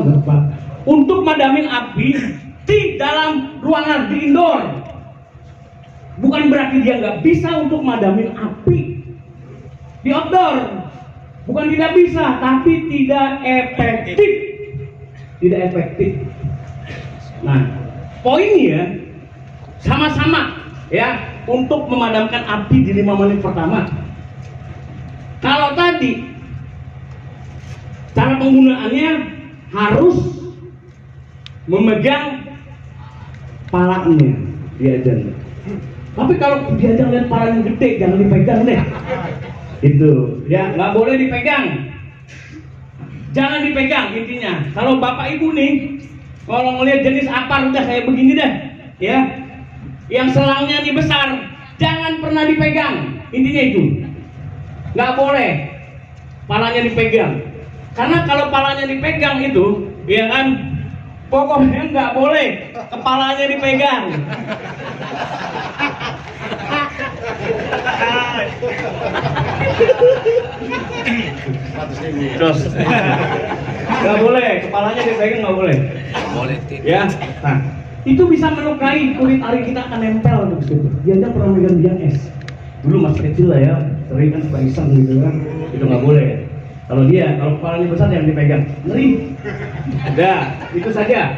enggak Pak. Untuk madamin api di dalam ruangan, di indoor. Bukan berarti dia nggak bisa untuk madamin api di outdoor. Bukan tidak bisa, tapi tidak efektif. Tidak efektif. Nah, poinnya sama-sama ya untuk memadamkan api di 5 menit pertama. Kalau tadi cara penggunaannya harus memegang palanya diajar. Tapi kalau diajar lihat palanya gede, jangan dipegang deh. Itu ya, nggak boleh dipegang. Jangan dipegang intinya. Kalau bapak ibu nih, kalau ngelihat jenis apa udah kayak begini deh, ya. Yang selangnya nih besar, jangan pernah dipegang. Intinya itu, nggak boleh palanya dipegang. Karena kalau palanya dipegang itu, ya kan, pokoknya nggak boleh kepalanya dipegang. Terus nggak boleh kepalanya dipegang, nggak boleh. Ya, nah itu bisa melukai kulit ari kita, akan nempel begitu. Dia aja pernah megang biang es. Dulu masih kecil lah ya, sering kan suka iseng gitu kan, itu nggak boleh. Kalau kepalanya besar jangan dipegang, ngeri. Udah, itu saja.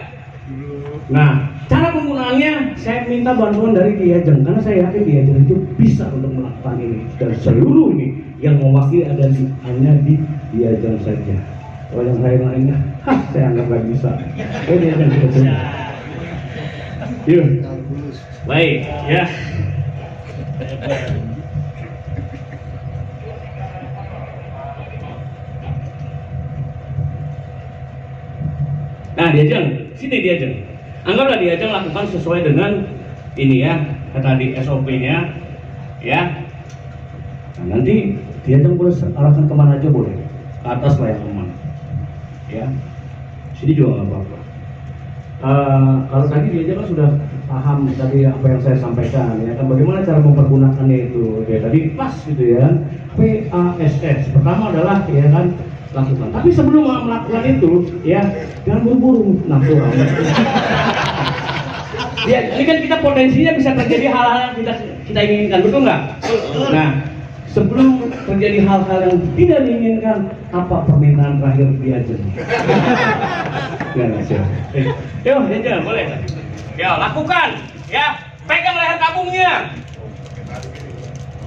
Nah, cara penggunaannya saya minta bantuan dari Ki Ajeng, karena saya yakin Ki Ajeng itu bisa untuk melakukan ini. Dan seluruh ini yang mewakili ada hanya di Ki Ajeng saja. Kalau yang lainnya, saya anggap nggak bisa. Ki Ajeng kita coba. Yuk, baik ya. Nah, Diajeng, sini Diajeng. Anggaplah Diajeng lakukan sesuai dengan ini ya, tadi SOP-nya, ya. Nah, nanti Diajeng boleh arahkan kemana aja boleh, ke atas lah yang aman, ya. Sini juga nggak apa-apa. Kalau tadi Diajeng kan sudah paham tadi apa yang saya sampaikan, ya kan, bagaimana cara mempergunakannya itu, ya tadi pas gitu ya. PASS pertama adalah ya kan lakukan. Tapi sebelum melakukan itu, ya jangan buru-buru nafsu. Ya, ini kan kita potensinya bisa terjadi hal-hal yang kita inginkan, betul nggak? Nah, sebelum terjadi hal-hal yang tidak diinginkan, apa permintaan terakhir Diajeng? Ya, yuk, Diajeng, boleh. Ya, lakukan. Ya, pegang leher tabungnya.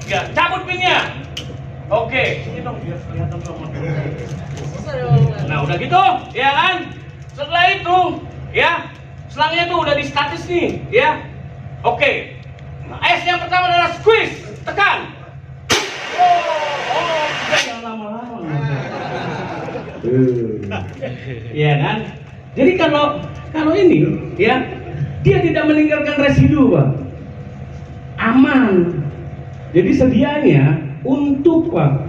Ya, cabut pinnya. Oke, ini dong biar kelihatan sama. Nah, udah gitu, ya kan? Setelah itu, ya, selangnya tuh udah di status nih, ya. Oke. Nah, S yang pertama adalah squeeze, tekan. Jangan lama-lama. Iya kan? Jadi kalau ini, ya, dia tidak meninggalkan residu, Pak. Aman. Jadi sedianya untuk Pak,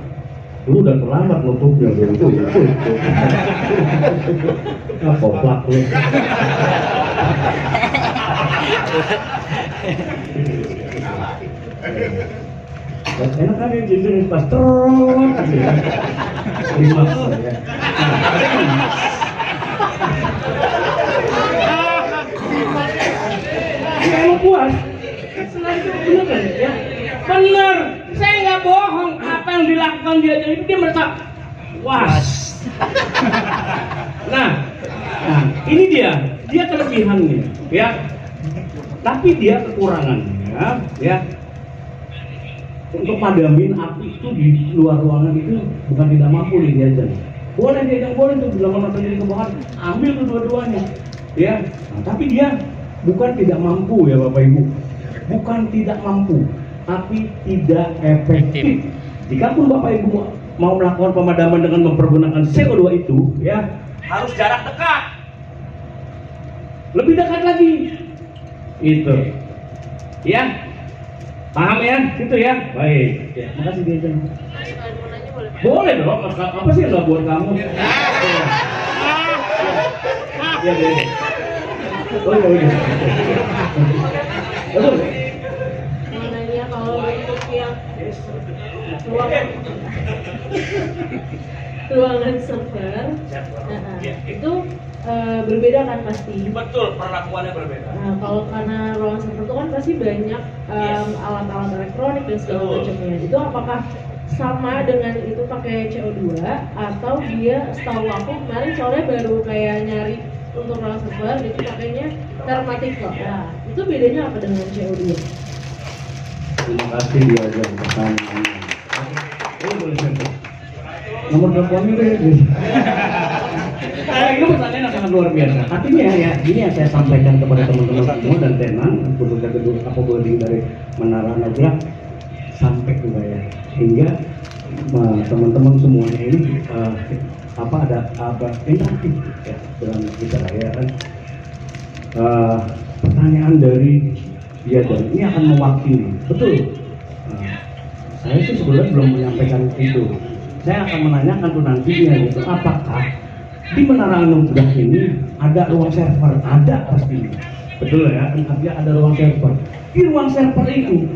lu udah terlambat nutupnya itu. Koplak lu. Enak kan ya, jadi pas terus lima ya. Kalau puas, selalu benar kan ya? Benar, saya nggak bohong. Apa yang dilakukan dia itu dia merasa puas. Nah, ini dia kelebihannya, ya. Tapi dia kekurangannya, ya. Untuk padamin api itu di luar ruangan itu bukan tidak mampu nih Diajeng. Boleh Diajeng, boleh tuh bila mana terjadi kebakaran, ambil kedua-duanya, ya. Nah, tapi dia bukan tidak mampu ya Bapak Ibu, bukan tidak mampu, tapi tidak efektif. Jikapun Bapak Ibu mau melakukan pemadaman dengan mempergunakan CO2 itu, ya harus jarak dekat, lebih dekat lagi, itu, ya. Paham ya? Gitu ya? Baik. Ya, makasih Diajeng. Boleh dong, apa sih yang gak buat kamu? Ya, ya. Oh iya. Betul. Mengenai kalau untuk yang ruangan server, itu berbeda kan pasti. Betul, perlakuannya berbeda. Nah, kalau karena ruangan server itu kan pasti banyak alat-alat elektronik dan segala Betul. macamnya. Itu apakah sama dengan itu pakai CO2 atau dia setahu aku kemarin soalnya baru kayak nyari untuk ruangan server itu pakainya thermatic kok. Nah, itu bedanya apa dengan CO2? Terima kasih diajar pertanyaannya. Oh, boleh saya. Nomor teleponnya deh. Itu pertanyaan yang sangat luar biasa. Artinya ya, ini yang saya sampaikan kepada teman-teman semua dan tenang, khususnya gedung apa building dari Menara Najrah sampai juga ya, hingga teman-teman semuanya ini ada interaktif ya dalam kita ya kan. Pertanyaan dari dia dan ini akan mewakili betul. Saya sih sebenarnya belum menyampaikan itu. Saya akan menanyakan tuh nantinya gitu, apakah di Menara Najrah ini ada ruang server? Ada pasti. Betul ya, artinya ada ruang server. Di ruang server itu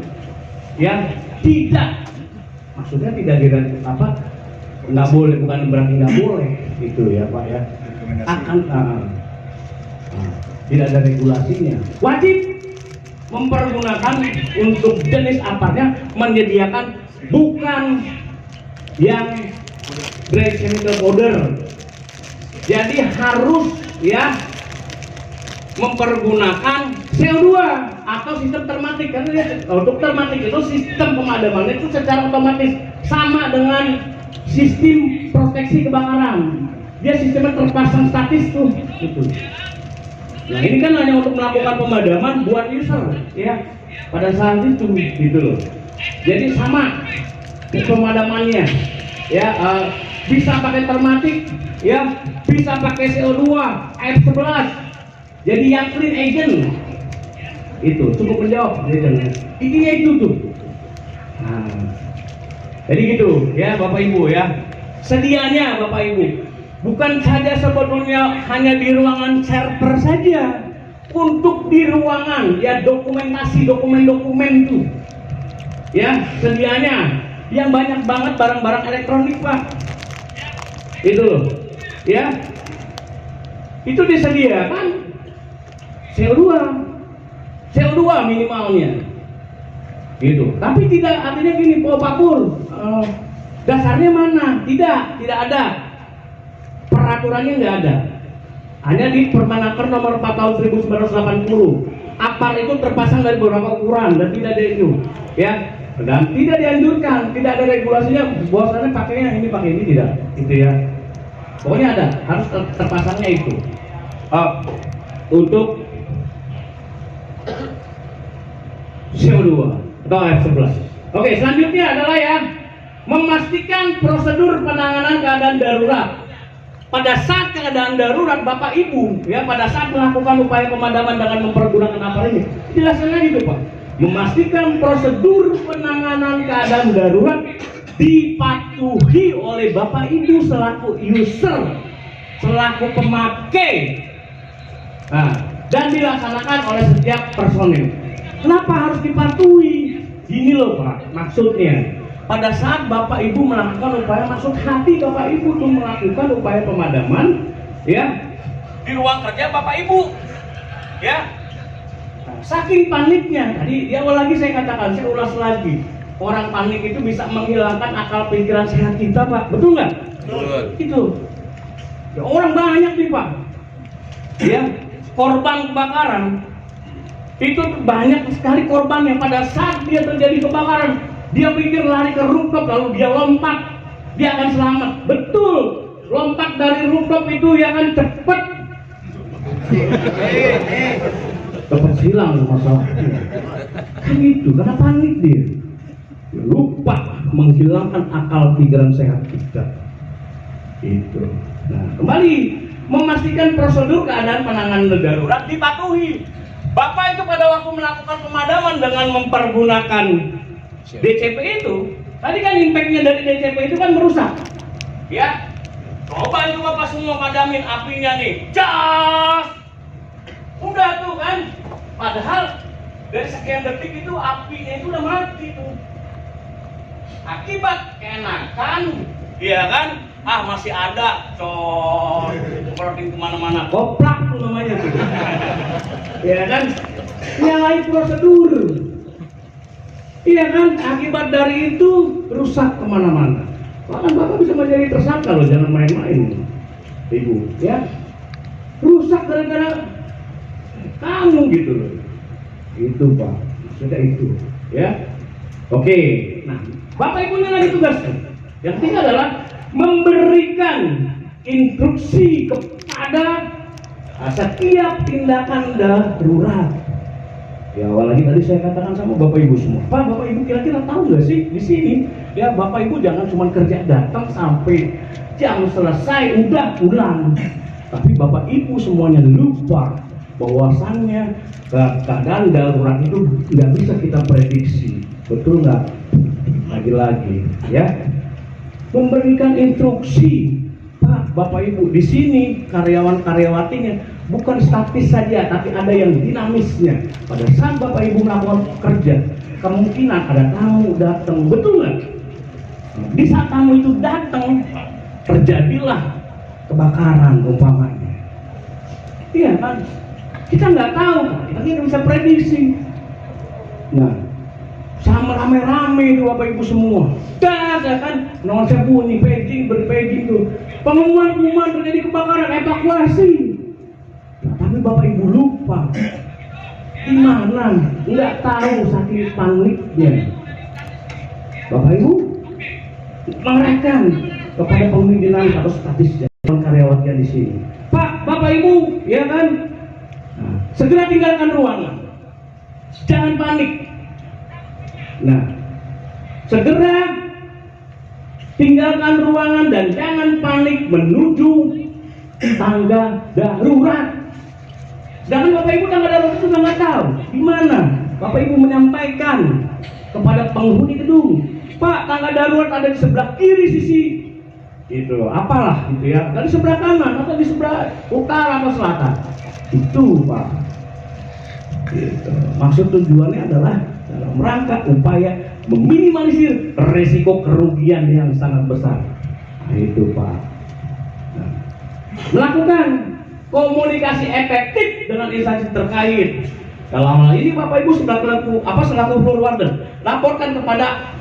ya tidak, maksudnya tidak nggak boleh, bukan berarti nggak boleh gitu ya Pak ya. Akan tidak ada regulasinya. Wajib mempergunakan untuk jenis apartnya menyediakan bukan yang grade chemical powder. Jadi harus ya mempergunakan CO2 atau sistem termatik, karena untuk termatik itu sistem pemadamannya itu secara otomatis sama dengan sistem proteksi kebakaran. Dia sistemnya terpasang statis tuh gitu. Nah ini kan hanya untuk melakukan pemadaman buat user ya pada saat itu gitu loh. Jadi sama pemadamannya ya, bisa pakai termatik ya, bisa pakai CO2 air 11, jadi yang clean agent itu cukup menjawab intinya itu tuh. Nah, jadi gitu ya Bapak Ibu ya, sedianya Bapak Ibu bukan saja sebetulnya hanya di ruangan server saja, untuk di ruangan ya dokumentasi dokumen itu ya sedianya yang banyak banget barang-barang elektronik Pak itu loh ya, itu disediakan CO2 minimalnya gitu. Tapi tidak artinya gini Pak Pur, dasarnya mana? Tidak ada, peraturannya nggak ada, hanya di Permenaker nomor 4 tahun 1980. Apar itu terpasang dari beberapa ukuran dan tidak ada itu ya, dan tidak dianjurkan, tidak ada regulasinya bahwasanya pakainya ini pakai ini, tidak itu ya. Pokoknya ada, harus terpasangnya itu untuk CO2 atau F11. Oke, selanjutnya adalah ya memastikan prosedur penanganan keadaan darurat. Pada saat keadaan darurat Bapak Ibu ya, pada saat melakukan upaya pemadaman dengan mempergunakan apa ini, jelasnya gitu Pak. Memastikan prosedur penanganan keadaan darurat dipatuhi oleh Bapak Ibu selaku user, selaku pemakai, dan dilaksanakan oleh setiap personil. Kenapa harus dipatuhi? Gini loh Pak, maksudnya pada saat Bapak Ibu melakukan upaya, maksud hati Bapak Ibu tuh melakukan upaya pemadaman ya di ruang kerja Bapak Ibu ya. Saking paniknya, tadi di awal lagi saya katakan, saya ulas lagi, orang panik itu bisa menghilangkan akal pikiran sehat kita Pak, betul nggak? Betul. Itu ya, orang banyak nih Pak ya, korban kebakaran itu banyak sekali korban yang pada saat dia terjadi kebakaran dia pikir lari ke rooftop lalu dia lompat, dia akan selamat. Betul, lompat dari rooftop itu ya kan cepet hilang masalahnya kan itu, karena panik dia lupa menghilangkan akal pikiran sehat kita itu. Nah kembali memastikan prosedur keadaan penanganan darurat dipatuhi. Bapak itu pada waktu melakukan pemadaman dengan mempergunakan DCP itu, tadi kan impactnya dari DCP itu kan merusak ya. Coba itu Bapak semua padamin apinya nih, jas udah tuh kan, padahal dari sekian detik itu apinya itu udah mati tuh, akibat keenakan ya kan masih ada, seperti kemana-mana, koplak tuh namanya tuh. Ya kan, nyalain prosedur. Iya kan, akibat dari itu rusak kemana-mana. Bahkan Bapak bisa menjadi tersangka loh, jangan main-main, Ibu. Ya, rusak gara-gara kamu gitu loh. Itu Pak, maksudnya itu. Ya, oke. Nah, Bapak Ibu ini lagi tugas. Yang ketiga adalah memberikan instruksi kepada setiap tindakan darurat. Ya, awalnya tadi saya katakan sama Bapak Ibu semua, Pak, Bapak Ibu kira-kira tahu nggak sih di sini? Ya, Bapak Ibu jangan cuma kerja datang sampai jam selesai udah pulang. Tapi Bapak Ibu semuanya lupa bahwasannya keadaan darurat itu nggak bisa kita prediksi, betul nggak? Lagi-lagi, ya, memberikan instruksi. Pak, Bapak Ibu di sini karyawan-karyawatinya bukan statis saja, tapi ada yang dinamisnya. Pada saat Bapak Ibu melakukan kerja, kemungkinan ada tamu datang, betul nggak? Di saat tamu itu datang, terjadilah kebakaran umpamanya. Iya kan? Kita nggak tahu, kita tidak bisa prediksi. Nah, sama rame-rame itu Bapak Ibu semua. Das ya kan, nomor saya bunyi berpaging tuh. Pengumuman terjadi kebakaran, evakuasi. Nah, tapi Bapak Ibu lupa. Di mana? Nggak tahu saking paniknya. Bapak Ibu mengerahkan kepada pemimpinan atau statisnya karyawatnya di sini. Pak, Bapak Ibu, ya kan? Nah, segera tinggalkan ruangan. Jangan panik. Nah, segera tinggalkan ruangan dan jangan panik menuju tangga darurat. Sedangkan Bapak Ibu tangga darurat itu nggak tahu di mana. Bapak Ibu menyampaikan kepada penghuni gedung, Pak, tangga darurat ada di sebelah kiri sisi. Itu apalah gitu ya, dari sebelah kanan atau di sebelah utara atau selatan. Itu Pak. Gitu. Maksud tujuannya adalah dalam rangka upaya meminimalisir resiko kerugian yang sangat besar. Nah, itu Pak. Nah, melakukan komunikasi efektif dengan instansi terkait. Dalam hal ini Bapak Ibu selaku floor warden, laporkan kepada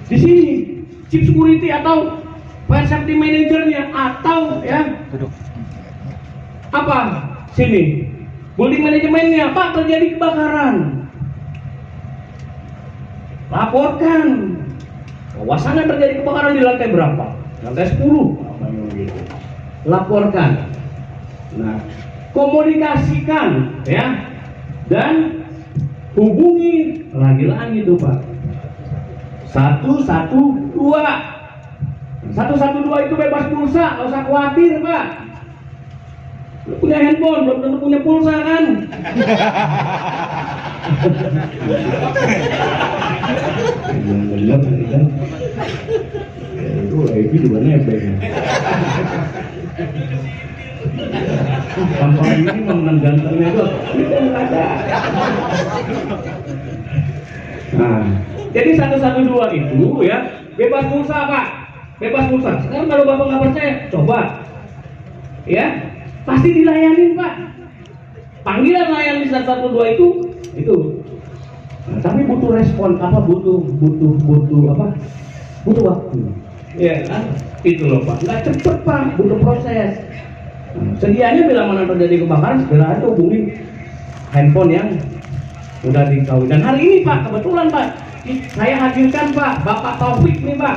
di sini chief security atau fire safety managernya atau ya apa sini building manajemennya, Pak, terjadi kebakaran. Laporkan bahwasannya terjadi kebakaran di lantai berapa, lantai 10 gitu. Laporkan. Nah, komunikasikan ya, dan hubungi lagi-lagi tuh Pak 112. 112 itu bebas pulsa, nggak usah khawatir Pak. Lu punya handphone, belum tentu punya pulsa kan? Itu IP juga nebeng. Kampung ini menang gantengnya itu ada. Nah, jadi 112 itu ya bebas pulsa Pak, bebas pulsa. Sekarang kalau Bapak nggak percaya, coba ya, pasti dilayani Pak. Panggilan layani 112 itu. Nah, tapi butuh respon apa? Butuh apa? Butuh waktu. Ya kan? Itu loh Pak. Nggak cepet Pak, butuh proses. Nah, sedianya bila mana terjadi kebakaran segera aja hubungi handphone yang udah diketahui. Dan hari ini Pak, kebetulan Pak, saya hadirkan Pak, Bapak Taufik nih Pak,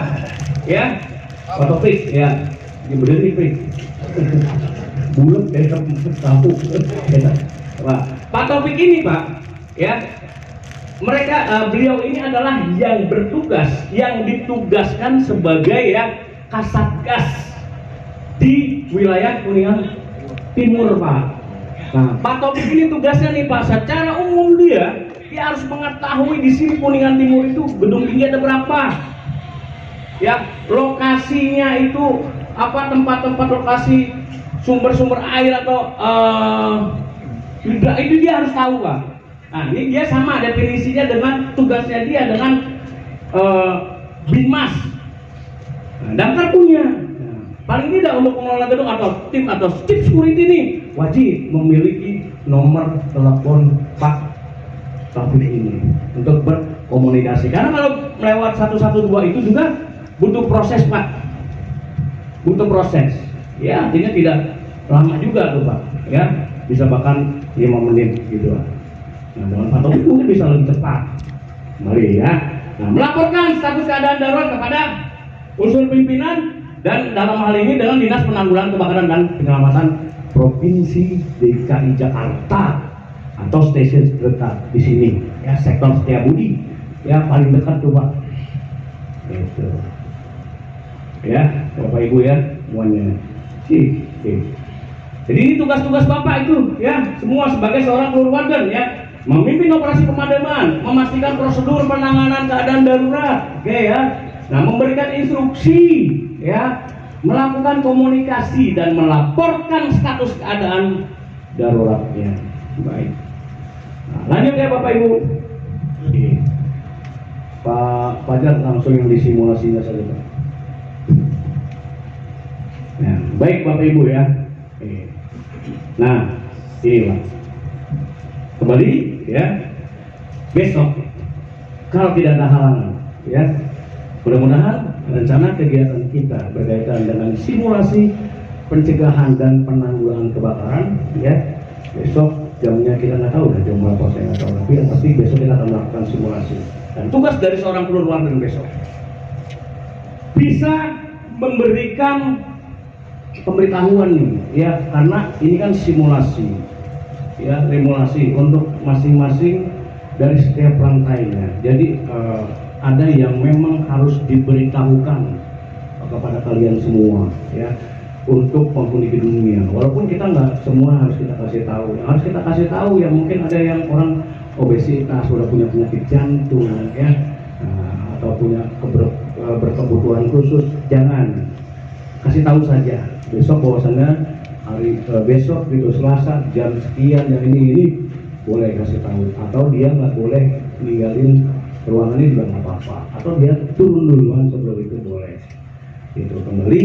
ya, Pak Taufik, ya, berdiri Pak, bulat kayak tahu, Pak Taufik ini Pak, ya, mereka beliau ini adalah yang bertugas, yang ditugaskan sebagai ya Kasatgas di wilayah Kuningan Timur Pak. Nah, Pak Taufik ini tugasnya nih Pak, secara umum dia harus mengetahui di sini Kuningan Timur itu gedung tinggi ada berapa, ya, lokasinya itu apa, tempat-tempat lokasi sumber-sumber air atau itu dia harus tahu Pak. Nah, ini dia sama definisinya dengan tugasnya dia dengan Binmas. Nah, damkar punya. Paling tidak untuk pengelola gedung atau tim security ini wajib memiliki nomor telepon Pak Taufik ini untuk berkomunikasi. Karena kalau melewat 112 itu juga butuh proses Pak, butuh proses. Ya artinya tidak lama juga tuh Pak, ya bisa bahkan 5 menit gitu Pak. Nah dengan Pak Taufik mungkin bisa lebih cepat. Mari ya. Nah, melaporkan status keadaan darurat kepada unsur pimpinan dan dalam hal ini dengan Dinas Penanggulangan Kebakaran dan Penyelamatan Provinsi DKI Jakarta atau stasiun terdekat di sini ya, sektor Setiabudi ya, paling dekat tuh Pak. Gitu. Ya, Bapak Ibu ya, semuanya. Jadi ini tugas-tugas Bapak itu ya, semua sebagai seorang keluarga ya, memimpin operasi pemadaman, memastikan prosedur penanganan keadaan darurat, oke ya. Nah, memberikan instruksi ya, melakukan komunikasi dan melaporkan status keadaan daruratnya. Baik. Nah, lanjut ya Bapak Ibu. Oke. Pak Fajar langsung yang disimulasinya saja Pak. Nah, baik Bapak Ibu ya. Oke. Nah, ini Pak. Kembali ya. Besok kalau tidak ada halangan ya, mudah-mudahan rencana kegiatan kita berkaitan dengan simulasi pencegahan dan penanggulangan kebakaran ya, besok jamnya kita nggak tahu, jam berapa saya nggak tahu, tapi yang pasti besok kita akan melakukan simulasi. Dan tugas dari seorang keluarga besok bisa memberikan pemberitahuan nih ya, karena ini kan simulasi ya, simulasi untuk masing-masing dari setiap rantainya. Jadi ada yang memang harus diberitahukan kepada kalian semua ya, untuk penghuni gedungnya. Walaupun kita nggak semua harus kita kasih tahu. Yang harus kita kasih tahu ya, mungkin ada yang orang obesitas, sudah punya penyakit jantung ya, atau punya berkebutuhan khusus, jangan, kasih tahu saja besok bahwasannya hari besok gitu Selasa jam sekian yang ini boleh kasih tahu, atau dia nggak boleh ninggalin ruangan ini juga nggak apa-apa, atau dia turun duluan sebelum itu boleh. Itu kembali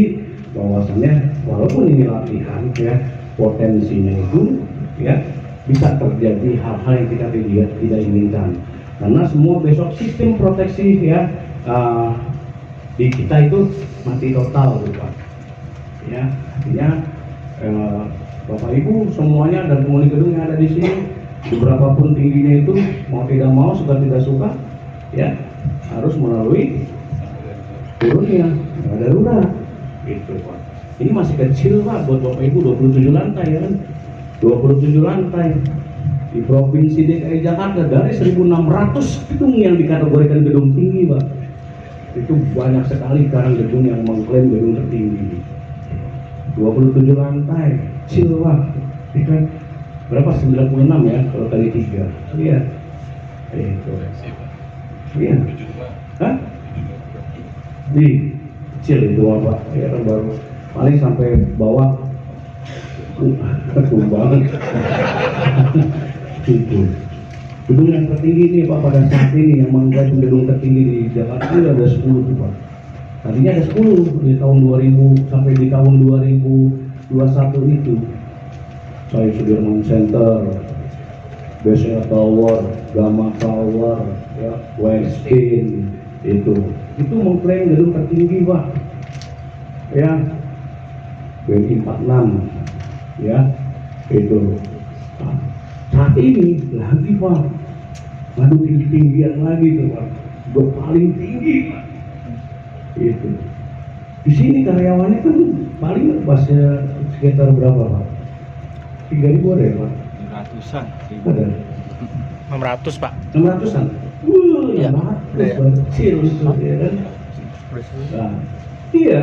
bahwasannya walaupun ini latihan ya, potensinya itu ya bisa terjadi hal-hal yang kita tidak inginkan, karena semua besok sistem proteksi ya di kita itu mati total gitu Pak ya. Artinya Bapak Ibu semuanya dan penghuni gedung yang ada di sini, berapapun tingginya itu, mau tidak mau, suka tidak suka ya, harus melalui turunnya darurat gitu Pak. Ini masih kecil Pak buat Bapak Ibu, 27 lantai ya kan, 27 lantai di Provinsi DKI Jakarta. Dari 1.600 gedung yang dikategorikan gedung tinggi Pak, itu banyak sekali sekarang gedung yang mengklaim gedung tertinggi. 27 lantai, kecil Pak, ini kan berapa, 96 ya kalau kali 3. Iya itu iya. Hah? Di kecil itu Pak ya, kan baru paling sampai bawah banget. Itu gedung yang tertinggi nih Pak pada saat ini, yang mengklaim gedung tertinggi di Jakarta ini ada 10 tuh Pak. Tadinya ada 10 di tahun 2000 sampai di tahun 2021 itu. Saya Sudirman Center, BCA Tower, Gamma Tower, ya, Westin itu mengklaim gedung tertinggi Pak. Ya, BI 46, ya, itu. Nah, saat ini lagi Pak, ngadu tinggi-tinggian lagi tuh Pak, udah paling tinggi Pak. Itu. Di sini karyawannya kan paling pasnya sekitar berapa Pak? 3.000 ada ya Pak? 600-an. Ada? 600 Pak. 600-an? Iya. 600 kecil itu ya kan? Nah, iya.